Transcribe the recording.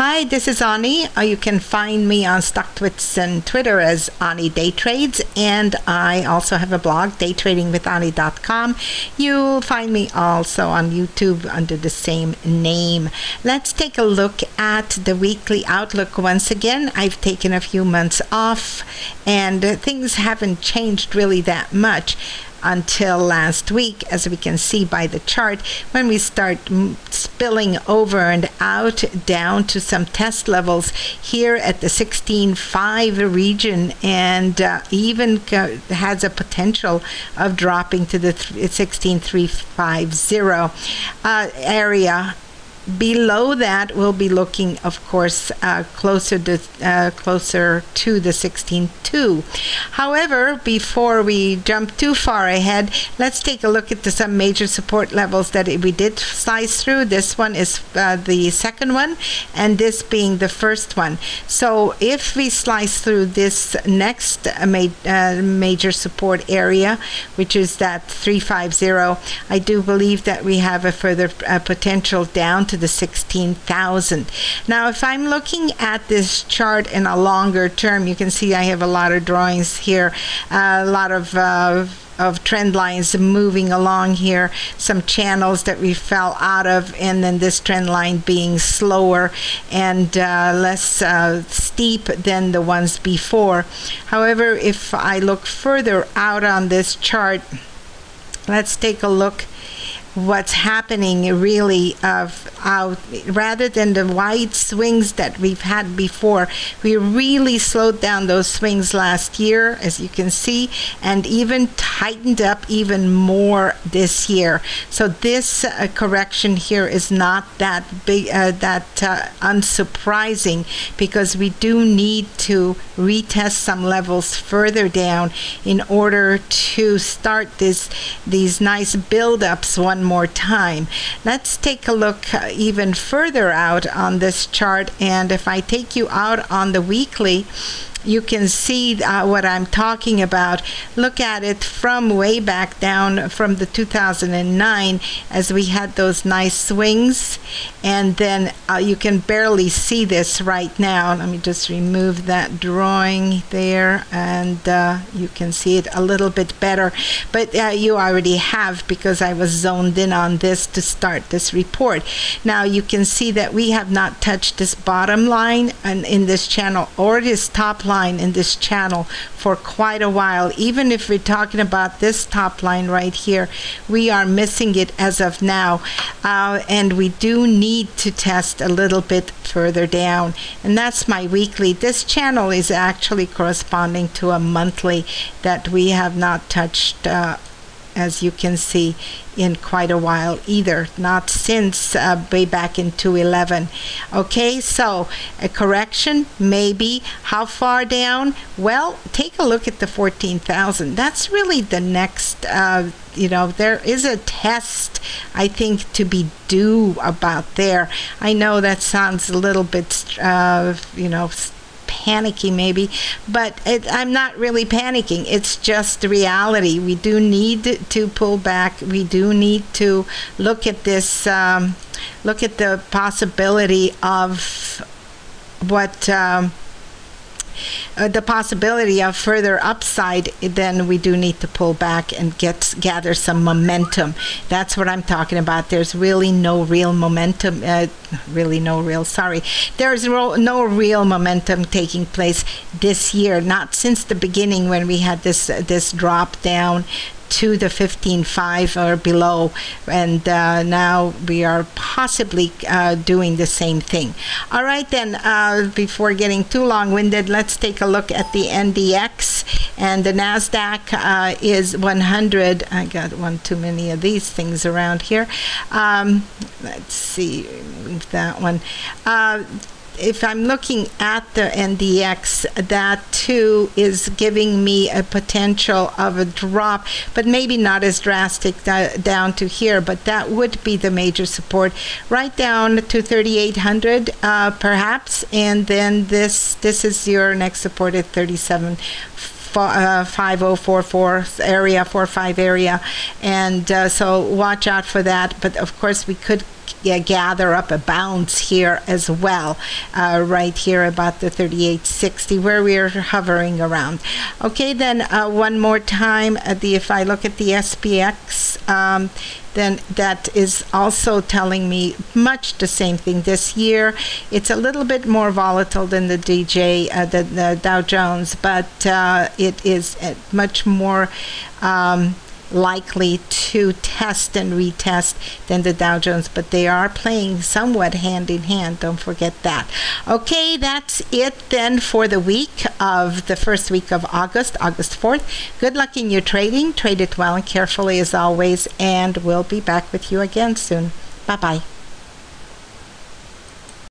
Hi, this is Ani. You can find me on StockTwits and Twitter as Ani Day Trades, and I also have a blog, daytradingwithani.com. You'll find me also on YouTube under the same name. Let's take a look at the weekly outlook once again. I've taken a few months off, and things haven't changed really that much until last week, as we can see by the chart, when we start spilling over and out down to some test levels here at the 16.5 region, and even has a potential of dropping to the 16.350 area. Below that, we'll be looking, of course, closer to the 16.2. However, before we jump too far ahead, let's take a look at some major support levels that we did slice through. This one is the second one, and this being the first one. So if we slice through this next major support area, which is that 350, I do believe that we have a further potential down to the 16,000. Now, if I'm looking at this chart in a longer term, you can see I have a lot of drawings here, a lot of trend lines moving along here, some channels that we fell out of, and then this trend line being slower and less steep than the ones before. However, if I look further out on this chart, let's take a look what's happening really rather than the wide swings that we've had before. We really slowed down those swings last year, as you can see, and even tightened up even more this year. So this correction here is not that big, unsurprising, because we do need to retest some levels further down in order to start these nice build-ups one more time. Let's take a look even further out on this chart, and if I take you out on the weekly, you can see what I'm talking about. Look at it from way back down from the 2009, as we had those nice swings, and then you can barely see this right now. Let me just remove that drawing there, and you can see it a little bit better, but you already have, because I was zoned in on this to start this report. Now you can see that we have not touched this bottom line in this channel, or this top line in this channel, for quite a while. Even if we're talking about this top line right here, we are missing it as of now, and we do need to test a little bit further down, and that's my weekly. This channel is actually corresponding to a monthly that we have not touched, as you can see, in quite a while either, not since way back in 2011. Okay, so a correction, maybe. How far down? Well, take a look at the 14,000. That's really the next, there is a test, I think, to be due about there. I know that sounds a little bit, panicky maybe, but I'm not really panicking. It's just the reality. We do need to pull back. We do need to look at this, look at the possibility of what the possibility of further upside. Then we do need to pull back and gather some momentum. That's what I'm talking about. There's really no real momentum, there's no real momentum taking place this year, not since the beginning, when we had this drop down to the 15.5 or below, and now we are possibly doing the same thing. All right, then, before getting too long-winded, let's take a look at the NDX, and the NASDAQ is 100. I got one too many of these things around here. Let's see, remove that one. If I'm looking at the NDX, that too is giving me a potential of a drop, but maybe not as drastic down to here, but that would be the major support, right down to 3,800 perhaps, and then this is your next support at 5044 area, 45 area, and so watch out for that. But of course we could gather up a bounce here as well, right here about the 38.60 where we are hovering around. Okay, then one more time, if I look at the SPX, then that is also telling me much the same thing. This year, it's a little bit more volatile than the the Dow Jones, but it is much more likely to test and retest than the Dow Jones, but they are playing somewhat hand in hand. Don't forget that. Okay, that's it then for the week of the first week of August 4th. Good luck in your trading. Trade it well and carefully as always, and we'll be back with you again soon. Bye-bye.